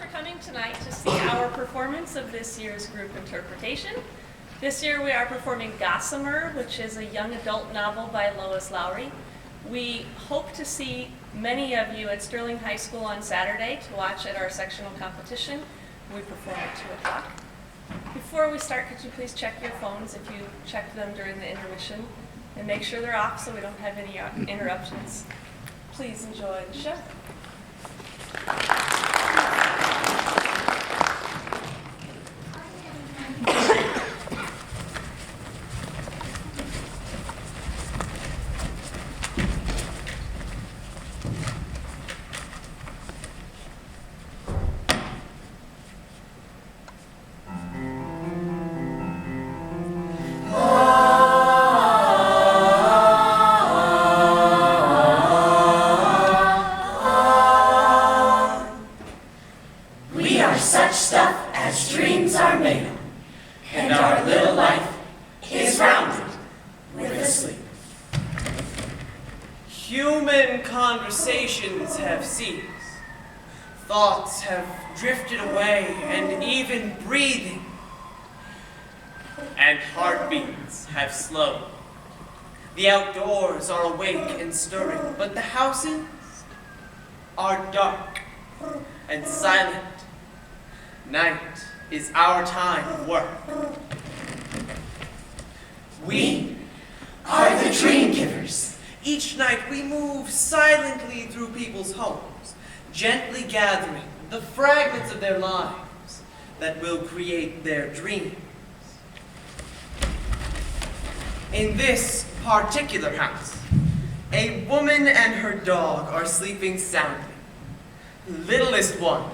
for coming tonight to see our performance of this year's group interpretation. This year we are performing Gossamer, which is a young adult novel by Lois Lowry. We hope to see many of you at Sterling High School on Saturday to watch at our sectional competition. We perform at 2 o'clock. Before we start, could you please check your phones if you checked them during the intermission and make sure they're off so we don't have any interruptions. Please enjoy the show. Such stuff as dreams are made of, and our little life is rounded with a sleep. Human conversations have ceased. Thoughts have drifted away, and even breathing and heartbeats have slowed. The outdoors are awake and stirring, but the houses are dark and silent. Night is our time of work. We are the dream givers. Each night we move silently through people's homes, gently gathering the fragments of their lives that will create their dreams. In this particular house, a woman and her dog are sleeping soundly. Littlest one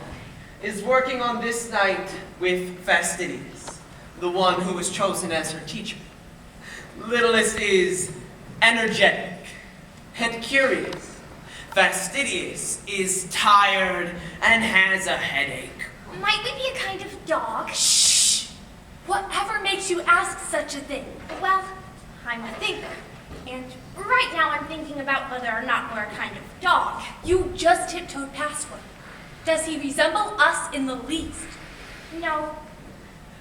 is working on this night with Fastidious, the one who was chosen as her teacher. Littlest is energetic and curious. Fastidious is tired and has a headache. Might we be a kind of dog? Shh! Whatever makes you ask such a thing? Well, I'm a thinker, and right now I'm thinking about whether or not we're a kind of dog. You just tiptoed past one. Does he resemble us in the least? No,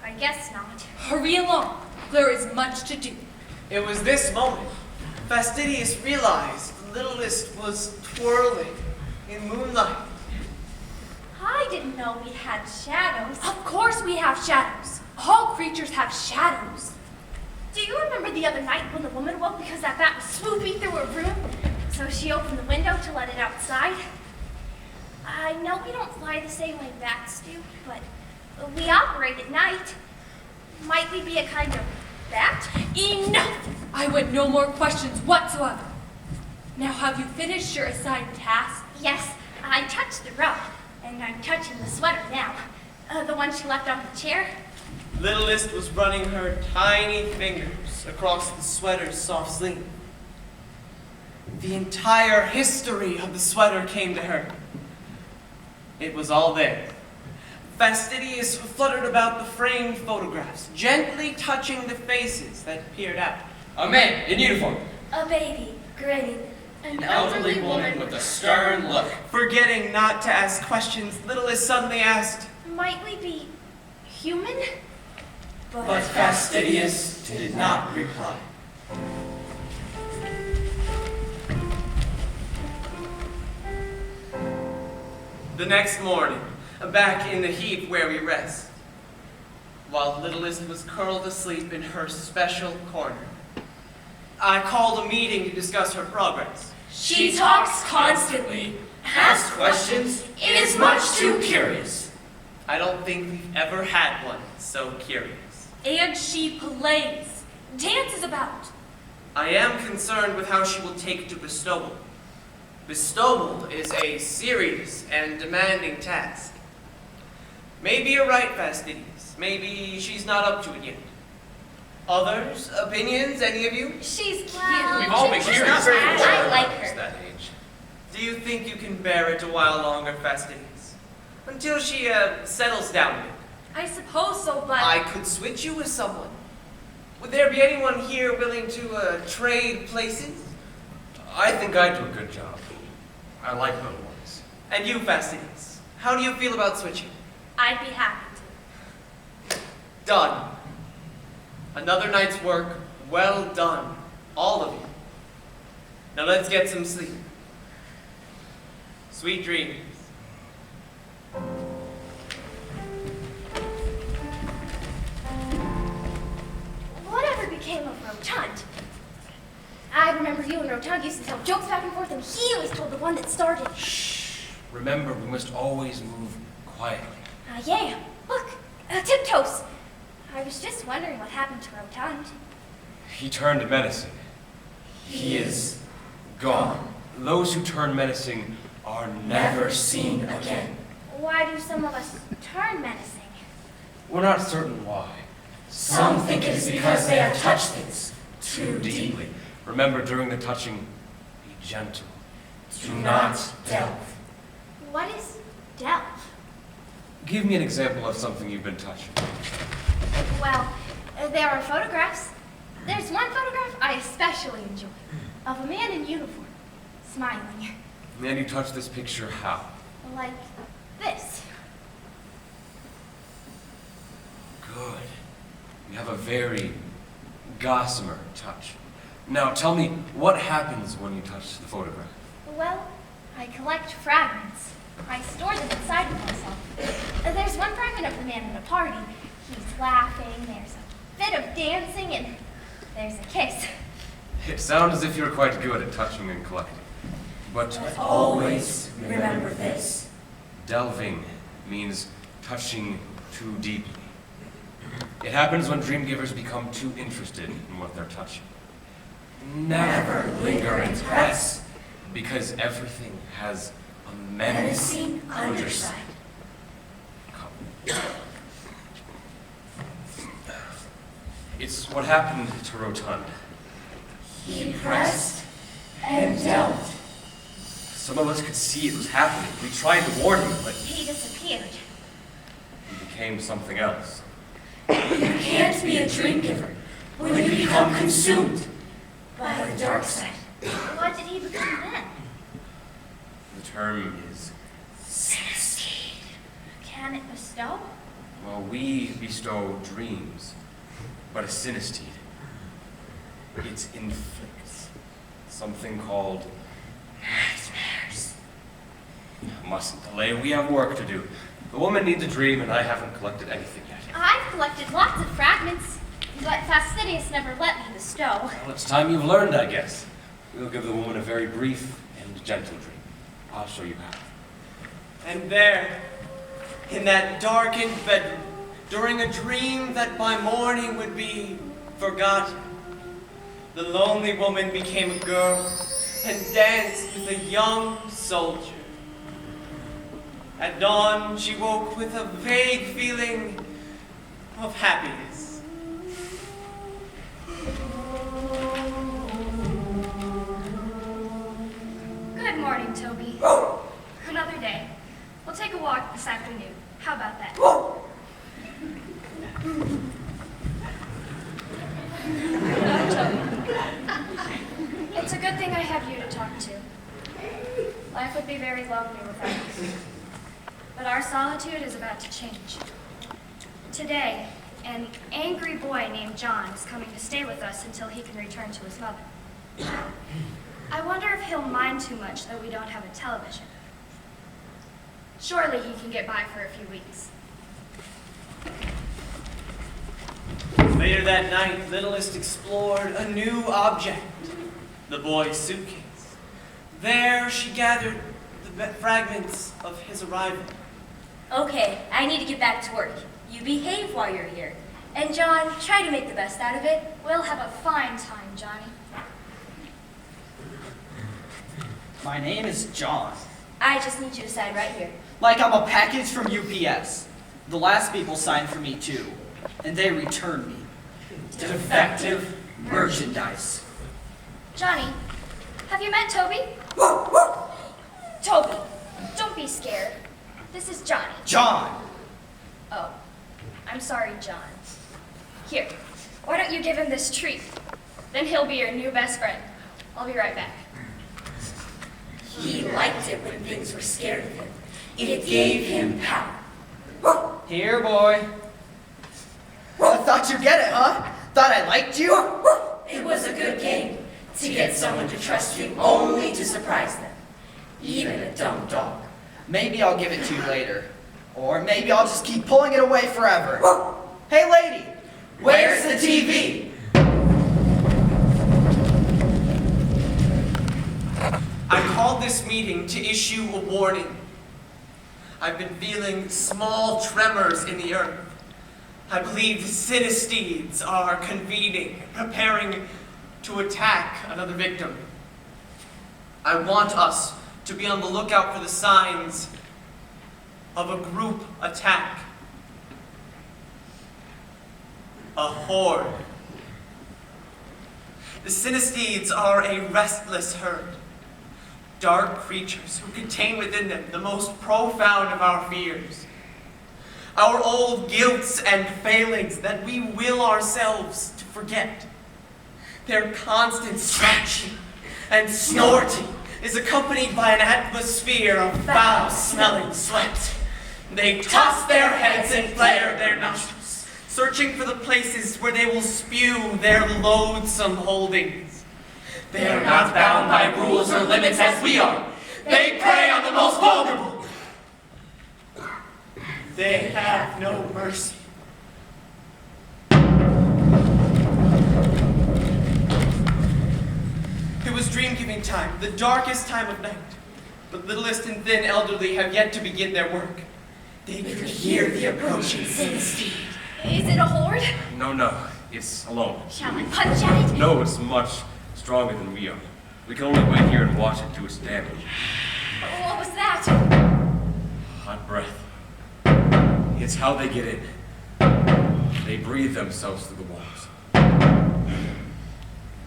I guess not. Hurry along. There is much to do. It was this moment Fastidious realized Littlest was twirling in moonlight. I didn't know we had shadows. Of course we have shadows. All creatures have shadows. Do you remember the other night when the woman woke because that bat was swooping through her room? So she opened the window to let it outside? I know we don't fly the same way bats do, but we operate at night. Might we be a kind of bat? Enough! I want no more questions whatsoever. Now have you finished your assigned task? Yes, I touched the rug, and I'm touching the sweater now. The one she left on the chair. Littlest was running her tiny fingers across the sweater's soft sleeve. The entire history of the sweater came to her. It was all there. Fastidious fluttered about the framed photographs, gently touching the faces that peered out. A man in uniform. A baby, grinning. An elderly woman with a stern look. Forgetting not to ask questions, Littlest suddenly asked, Might we be human? But Fastidious did not reply. The next morning, back in the heap where we rest, while Littlest was curled asleep in her special corner, I called a meeting to discuss her progress. She talks constantly. Asks questions, is much too curious. I don't think we've ever had one so curious. And she plays. Dances about. I am concerned with how she will take to bestowal. Bestowal is a serious and demanding task. Maybe you're right, Fastidious. Maybe she's not up to it yet. Others? Opinions? Any of you? She's cute. We've all been She's curious. not bad. I like At her. that age. Do you think you can bear it a while longer, Fastidious? Until she settles down a bit. I suppose so, but... I could switch you with someone. Would there be anyone here willing to trade places? I think I do a good job. I like little ones. And you, Fastidious, how do you feel about switching? I'd be happy to. Done. Another night's work, well done, all of you. Now let's get some sleep. Sweet dreams. Whatever became of Rotund? I remember you and Rotund used to tell jokes back and forth, and he always told the one that started. Shh. Remember, we must always move quietly. Yeah. Look, Tiptoes. I was just wondering what happened to Rotund. He turned menacing. He is gone, Those who turn menacing are never never seen again. Why do some of us turn menacing? We're not certain why. Some think it is because they have touched things too deeply. Remember, during the touching, be gentle. Do not delve. What is delve? Give me an example of something you've been touching. Well, there are photographs. There's one photograph I especially enjoy, of a man in uniform, smiling, And you touch this picture how? like this. Good. You have a very Gossamer touch. Now tell me, what happens when you touch the photograph? Well, I collect fragments. I store them inside of myself. There's one fragment of the man at a party. He's laughing, there's a bit of dancing, and there's a kiss. It sounds as if you're quite good at touching and collecting. But Always remember this. delving means touching too deeply. It happens when dream givers become too interested in what they're touching. Never linger and press. Because everything has a menacing Menacing underside. It's what happened to Rotund. He pressed and delved. Some of us could see it was happening. We tried to warn him, but He disappeared. he became something else. You can't be a dream giver when you become consumed by the dark side. What did he become then? The term is, Synesthete. Can it bestow? well, we bestow dreams, but a synesthete, it inflicts something called Nightmares. mustn't delay. We have work to do. The woman needs a dream, and I haven't collected anything yet. I've collected lots of fragments, but Fastidious never let me bestow. Well, it's time you've learned, I guess. We'll give the woman a very brief and gentle dream. I'll show you how. And there, in that darkened bedroom, during a dream that by morning would be forgotten, the lonely woman became a girl and danced with a young soldier. At dawn, she woke with a vague feeling of happiness. Good morning, Toby. Another day. We'll take a walk this afternoon. How about that? It's a good thing I have you to talk to. Life would be very lonely without you. But our solitude is about to change. Today, an angry boy named John is coming to stay with us until he can return to his mother. I wonder if he'll mind too much that we don't have a television. Surely he can get by for a few weeks. Later that night, Littlest explored a new object, the boy's suitcase. There she gathered the fragments of his arrival. Okay, I need to get back to work. You behave while you're here. And John, try to make the best out of it. We'll have a fine time, Johnny. My name is John. I just need you to sign right here. Like I'm a package from UPS. The last people signed for me too, and they returned me. Defective merchandise. Johnny, have you met Toby? Toby, don't be scared. This is Johnny. John! Oh, I'm sorry, John. Here, why don't you give him this treat? Then he'll be your new best friend. I'll be right back. He liked it when things were scared of him. It gave him power. Here, boy. Thought you'd get it, huh? Thought I liked you? It was a good game to get someone to trust you only to surprise them. Even a dumb dog. Maybe I'll give it to you later. Or maybe I'll just keep pulling it away forever. Hey, lady! Where's the TV? I called this meeting to issue a warning. I've been feeling small tremors in the earth. I believe the Synesthetes are convening, preparing to attack another victim. I want us to be on the lookout for the signs of a group attack. A horde. The Synesthetes are a restless herd. Dark creatures who contain within them the most profound of our fears. Our old guilts and failings that we will ourselves to forget. Their constant scratching and snorting is accompanied by an atmosphere of foul-smelling sweat. They toss their heads and flare their nostrils, searching for the places where they will spew their loathsome holdings. They are not bound by rules or limits as we are. They prey on the most vulnerable. They have no mercy. It was dream-giving time, the darkest time of night. The littlest and thin elderly have yet to begin their work. They could hear the approaching Synesthete. Is it a horde? No, it's alone. Shall I punch at it? No, it's much stronger than we are. We can only wait here and watch it do its damage. What was that? Hot breath. It's how they get in. They breathe themselves through the walls.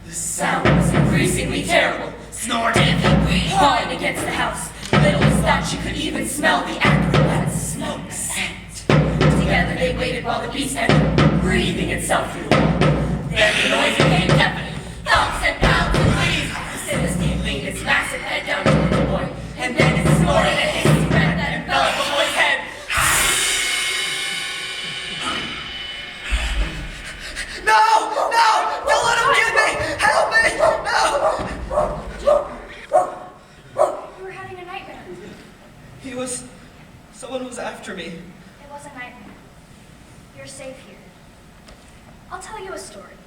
The sound was increasingly terrible. Snorting, pawing against the house. Little thought she could even smell the acrid smoke scent. Together they waited while the beast entered, breathing itself through the wall. Then the noise became deafening. Thumps and pounds and pleas. The Synesthete leaned its massive head down toward the boy, and then it snorted a hissing breath that enveloped the boy's head. No! Don't let him get me! Help me! No! You were having a nightmare. Someone was after me. It was a nightmare. You're safe here. I'll tell you a story.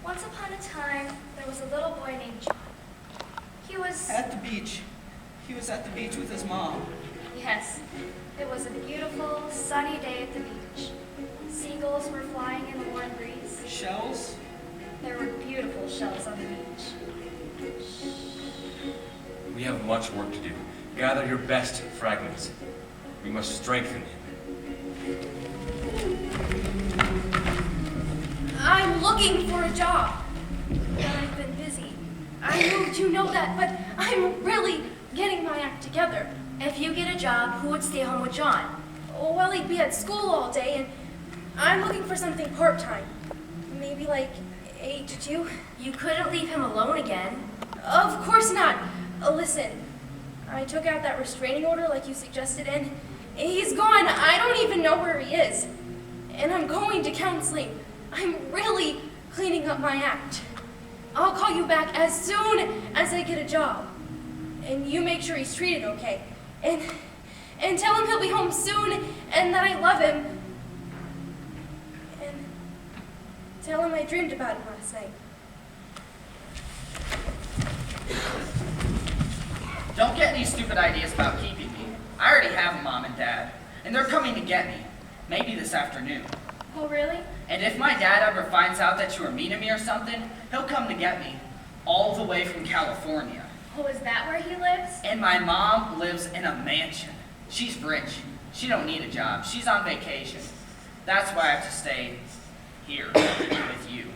Once upon a time, there was a little boy named John. He was... At the beach. He was at the beach with his mom. Yes, it was a beautiful, sunny day at the beach. Seagulls were flying in the warm breeze. Shells? There were beautiful shells on the beach. We have much work to do. Gather your best fragments. We must strengthen him. I'm looking for a job. But I've been busy. I moved, you know that, but I'm really getting my act together. If you get a job, who would stay home with John? Well, he'd be at school all day, and I'm looking for something part-time. Maybe like 8 to 2. You couldn't leave him alone again. Of course not. Listen, I took out that restraining order like you suggested, and he's gone. I don't even know where he is. And I'm going to counseling. I'm really cleaning up my act. I'll call you back as soon as I get a job. And you make sure he's treated okay. And tell him he'll be home soon and that I love him. And tell him I dreamed about him last night. Don't get any stupid ideas about keeping me. I already have a mom and dad, and they're coming to get me. Maybe this afternoon. Oh, really? And if my dad ever finds out that you were mean to me or something, he'll come to get me. All the way from California. Oh, is that where he lives? And my mom lives in a mansion. She's rich. She don't need a job. She's on vacation. That's why I have to stay here with you.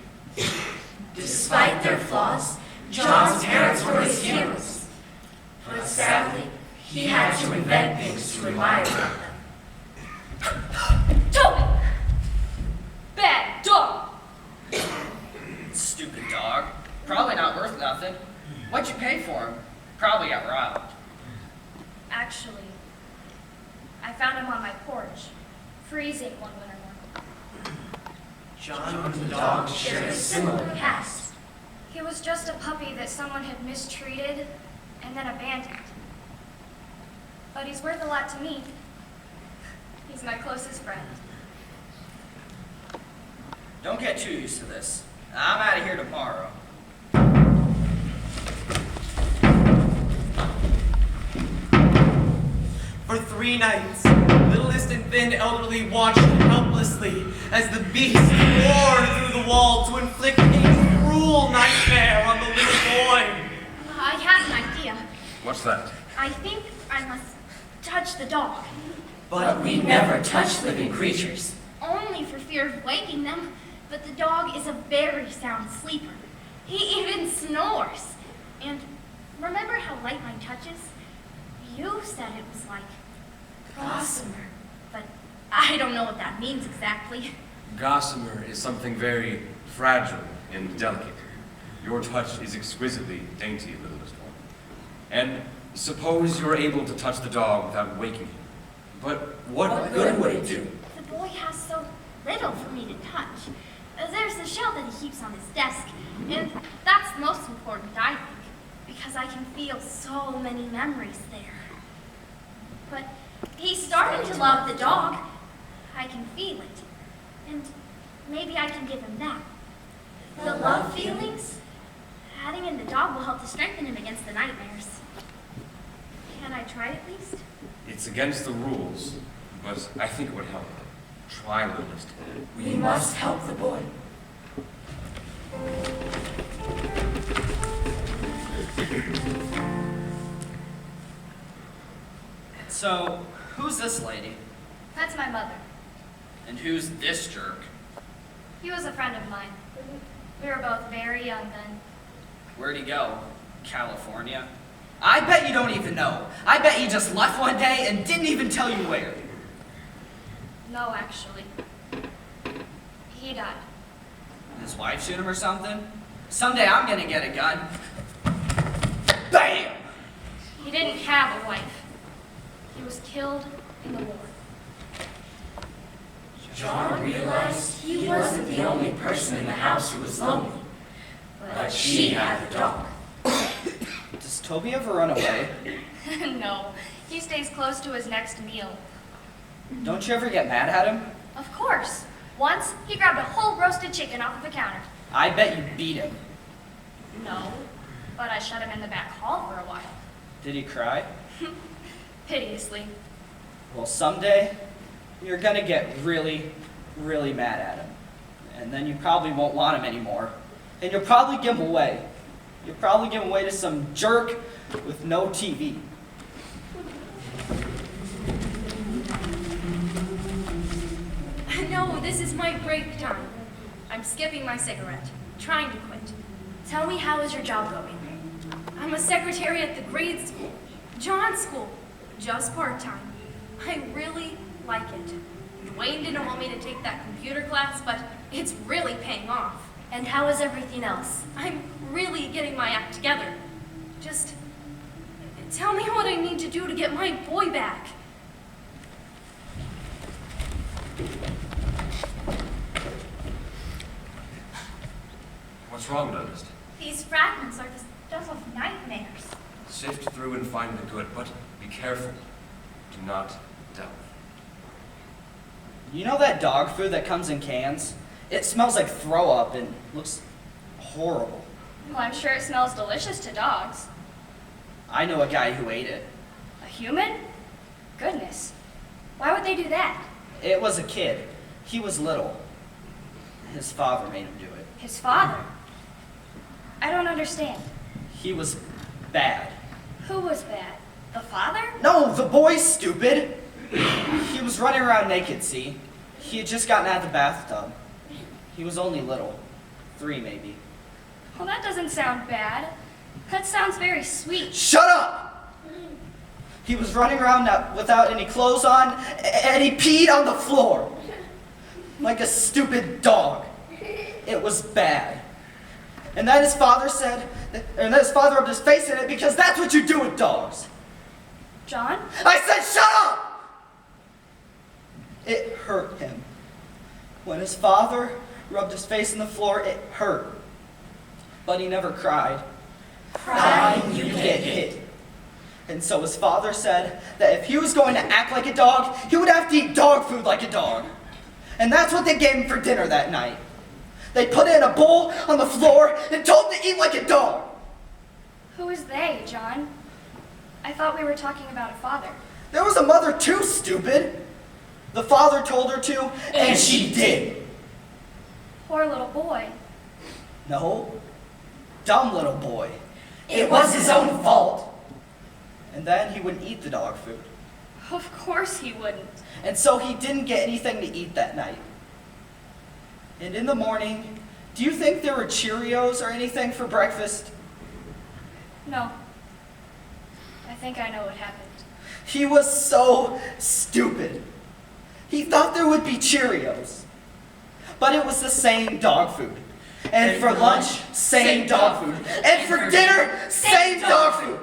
Despite their flaws, John's parents were his heroes. But sadly, he had to invent things to admire them. Toby! Bad dog! Stupid dog. Probably not worth nothing. What'd you pay for him? Probably got robbed. Actually, I found him on my porch. freezing one winter morning. John the dog shared a similar Past. He was just a puppy that someone had mistreated and then abandoned. But he's worth a lot to me. He's my closest friend. Don't get too used to this. I'm out of here tomorrow. For 3 nights, littlest and thin elderly watched helplessly as the beast roared through the wall to inflict a cruel nightmare on the little boy. I have an idea. What's that? I think I must touch the dog. But we never touch living creatures. Only for fear of waking them, but the dog is a very sound sleeper. He even snores. And remember how light mine touches? You said it was like Gossamer, but I don't know what that means exactly. Gossamer is something very fragile and delicate. Your touch is exquisitely dainty, littlest one. And suppose you're able to touch the dog without waking him. But what good would it do? The boy has so little for me to touch. There's the shell that he keeps on his desk, and that's the most important, I think, because I can feel so many memories there. But he's starting to love the dog. I can feel it, and maybe I can give him that. The love feelings? Adding in the dog will help to strengthen him against the nightmares. Can I try at least? It's against the rules, but I think it would help. Try, littlest. We must help the boy. So, who's this lady? That's my mother. And who's this jerk? He was a friend of mine. We were both very young then. Where'd he go? California? I bet you don't even know. I bet he just left one day and didn't even tell you where. No, actually. He died. His wife shoot him or something? Someday I'm gonna get a gun. BAM! He didn't have a wife. He was killed in the war. John realized he wasn't the only person in the house who was lonely, but she had the dog. Does Toby ever run away? No, he stays close to his next meal. Don't you ever get mad at him? Of course. Once, he grabbed a whole roasted chicken off of the counter. I bet you beat him. No, but I shut him in the back hall for a while. Did he cry? Piteously. Well, someday, you're gonna get really, really mad at him. And then you probably won't want him anymore. And you'll probably give him away. You'll probably give him away to some jerk with no TV. No, this is my break time. I'm skipping my cigarette, trying to quit. Tell me, how is your job going? I'm a secretary at the grade school, John's school, just part-time. I really like it. Dwayne didn't want me to take that computer class, but it's really paying off. And how is everything else? I'm really getting my act together. Just tell me what I need to do to get my boy back. What's wrong, littlest? These fragments are the stuff of nightmares. Sift through and find the good, but be careful. Do not delve. You know that dog food that comes in cans? It smells like throw up and looks horrible. Well, I'm sure it smells delicious to dogs. I know a guy who ate it. A human? Goodness. Why would they do that? It was a kid. He was little. His father made him do it. His father? I don't understand. He was bad. Who was bad? The father? No, the boy, stupid! He was running around naked, see? He had just gotten out of the bathtub. He was only little. 3, maybe. Well, that doesn't sound bad. That sounds very sweet. Shut up! He was running around without any clothes on, and he peed on the floor. Like a stupid dog. It was bad. And then his father said, and then his father rubbed his face in it because that's what you do with dogs. John? I said shut up! It hurt him. When his father rubbed his face on the floor, it hurt. But he never cried. Crying, you get hit. And so his father said that if he was going to act like a dog, he would have to eat dog food like a dog. And that's what they gave him for dinner that night. They put it in a bowl on the floor and told him to eat like a dog. Who is they, John? I thought we were talking about a father. There was a mother too, stupid. The father told her to, and she did. Poor little boy. No, dumb little boy. It was his own fault. And then he wouldn't eat the dog food. Of course he wouldn't. And so he didn't get anything to eat that night. And in the morning, do you think there were Cheerios or anything for breakfast? No. I think I know what happened. He was so stupid. He thought there would be Cheerios. But it was the same dog food. And for lunch, same dog food. And for dinner, same dog food.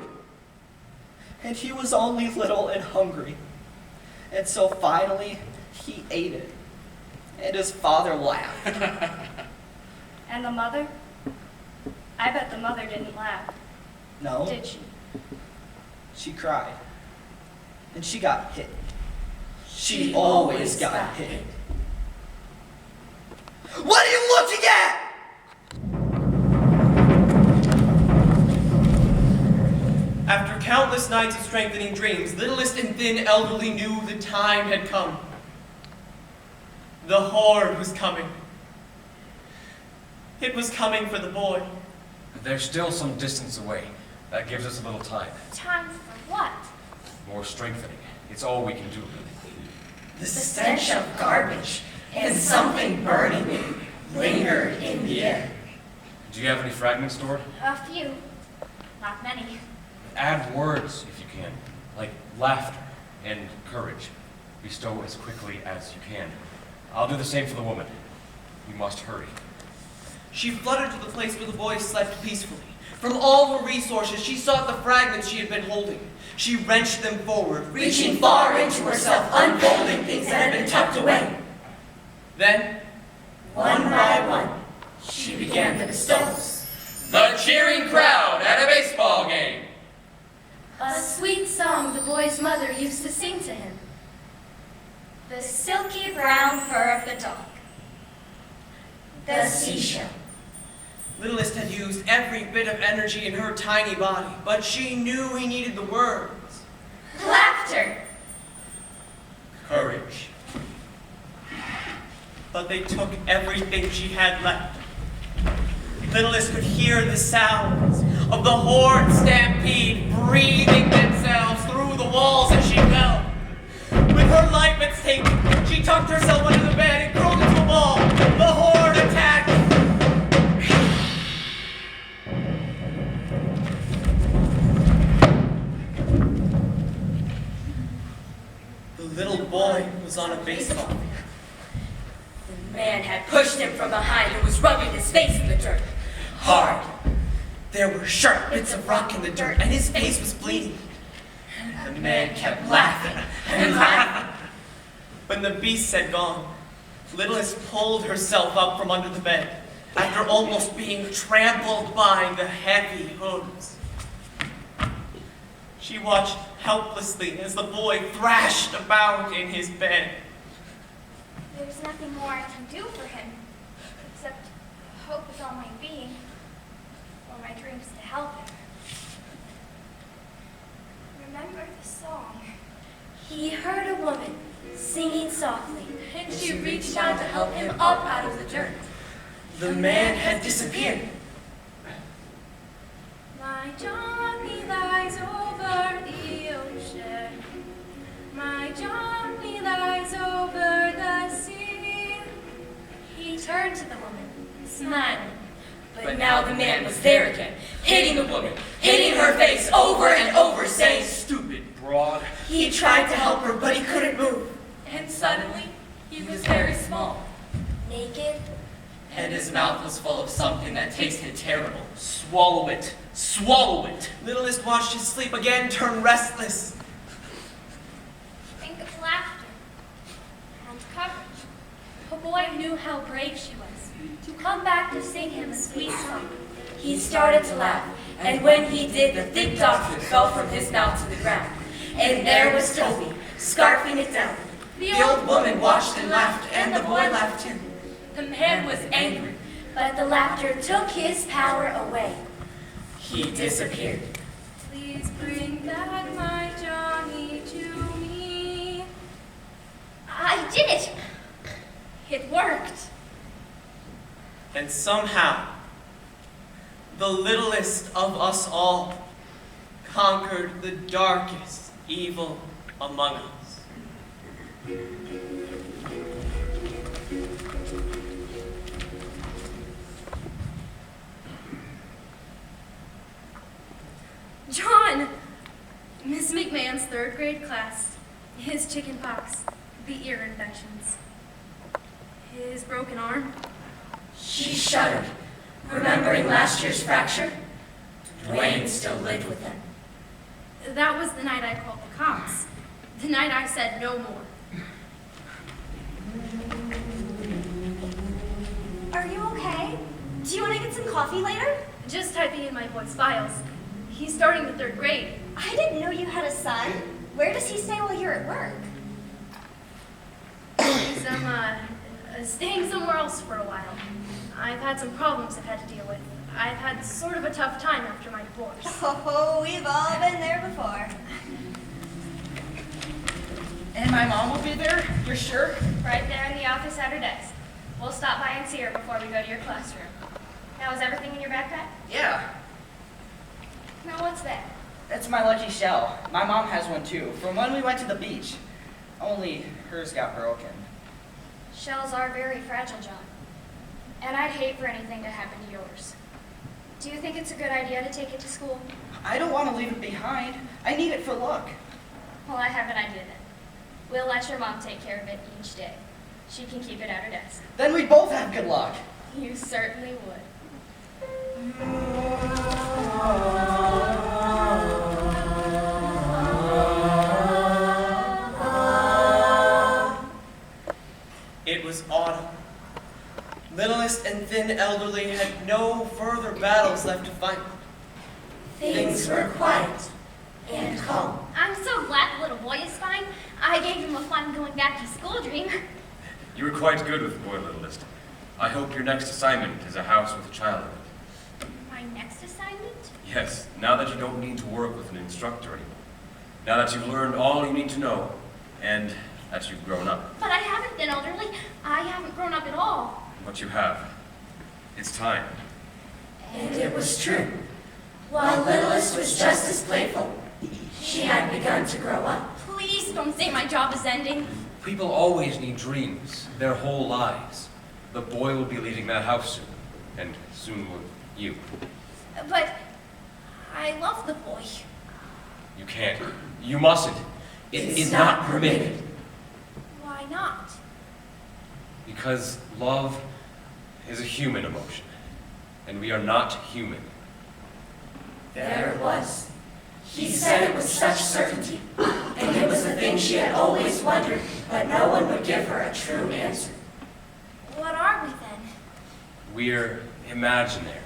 And he was only little and hungry. And so finally, he ate it. And his father laughed. And the mother? I bet the mother didn't laugh, No, did she? she cried. And she got hit. She always got hit. What are you looking at? After countless nights of strengthening dreams, littlest and thin elderly knew the time had come. The horde was coming. It was coming for the boy. They're still some distance away. That gives us a little time. Time for what? More strengthening. It's all we can do. The stench of garbage and something burning lingered in the air. Do you have any fragments stored? A few. Not many. Add words if you can, like laughter and courage. Bestow as quickly as you can. I'll do the same for the woman. We must hurry. She fluttered to the place where the boy slept peacefully. From all her resources, she sought the fragments she had been holding. She wrenched them forward, Reaching far into herself, unfolding things that had been tucked away. Then, One by one, she began the bestows. The cheering crowd at a baseball game. A sweet song the boy's mother used to sing to him. The silky brown fur of the dog. The seashell. littlest had used every bit of energy in her tiny body, but she knew he needed the words. Laughter. Courage. But they took everything she had left. Littlest could hear the sounds of the horde stampede breathing themselves through the walls as she fell. With her life at stake, she tucked herself under the bed and curled into a ball. The horde attacked. The little boy was on a baseball field. The man had pushed him from behind and was rubbing his face in the dirt. Hard. There were sharp bits of rock in the dirt, and his face was bleeding. The man kept laughing and laughing. When the beasts had gone, Littlest pulled herself up from under the bed, after almost being trampled by the heavy hooves. She watched helplessly as the boy thrashed about in his bed. There's nothing more I can do for him, except hope with all my being, or my dreams to help him. Remember the song. He heard a woman singing softly. And she reached out to help him up out of the dirt. The man had disappeared. My Johnny lies over the ocean. My Johnny lies over the sea. He turned to the woman, smiling. But now the man was there again, hitting the woman, hitting her face over and over, saying, Stupid broad. he tried to help her, but he couldn't move. And suddenly, he was very small. Naked. And his mouth was full of something that tasted terrible. Swallow it. Swallow it. Littlest watched his sleep again turn restless. Think of laughter. And knew how brave she was, to come back to sing him a sweet song. He started to laugh, and when he did, the thick dog food fell from his mouth to the ground. And there was Toby, scarfing it down. The old woman watched and laughed, and the boy laughed too. The man was angry, but the laughter took his power away. He disappeared. Please bring back my Johnny to me. I did it! It worked. And somehow, the littlest of us all conquered the darkest evil among us. John! Miss McMahon's third grade class. His chicken pox, the ear infections. His broken arm. She shuddered, remembering last year's fracture. Dwayne still lived with them. That was the night I called the cops. The night I said no more. Are you okay? Do you want to get some coffee later? Just typing in my boy's files. He's starting the third grade. I didn't know you had a son. Where does he stay while you're at work? He's staying somewhere else for a while. I've had some problems I've had to deal with. I've had sort of a tough time after my divorce. Oh, we've all been there before. And my mom will be there? You're sure? Right there in the office at her desk. We'll stop by and see her before we go to your classroom. Now, is everything in your backpack? Yeah. Now, what's that? That's my lucky shell. My mom has one too, from when we went to the beach. Only hers got broken. Shells are very fragile, John. And I'd hate for anything to happen to yours. Do you think it's a good idea to take it to school? I don't want to leave it behind. I need it for luck. Well, I have an idea then. We'll let your mom take care of it each day. She can keep it at her desk. Then we both have good luck. You certainly would. It was autumn. Littlest and thin elderly had no further battles left to fight. Things were quiet and calm. I'm so glad the little boy is fine. I gave him a fun going back to school dream. You were quite good with Boy Littlest. I hope your next assignment is a house with a child in it. My next assignment? Yes, now that you don't need to work with an instructor anymore. Now that you've learned all you need to know, and that you've grown up. But I haven't been elderly. I haven't grown up at all. But you have. It's time. And it was true. While Littlest was just as playful, she had begun to grow up. Please don't say my job is ending. People always need dreams, their whole lives. The boy will be leaving that house soon, and soon will you. But I love the boy. You can't. You mustn't. It is not permitted. Why not? Because love is a human emotion, and we are not human. There it was. He said it with such certainty, and it was a thing she had always wondered, but no one would give her a true answer. What are we then? We're imaginary.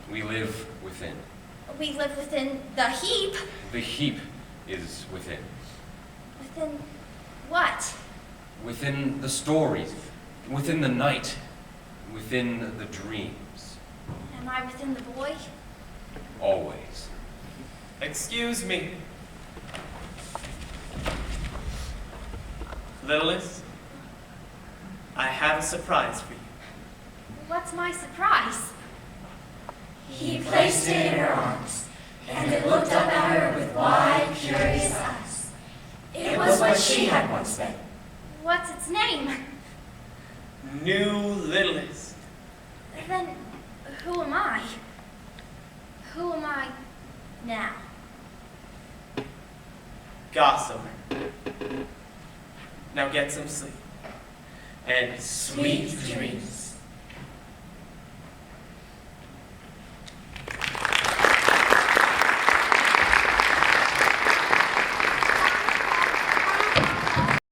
We live within. We live within the heap. The heap is within. Within what? Within the stories, within the night, within the dreams. Am I within the boy? Always. Excuse me. Littlest, I have a surprise for you. What's my surprise? He placed it in her arms, and it looked up at her with wide, curious eyes. It was what she had once been. What's its name? New Littlest. Then who am I? Who am I now? Gossamer. Now get some sleep. And Sweet dreams.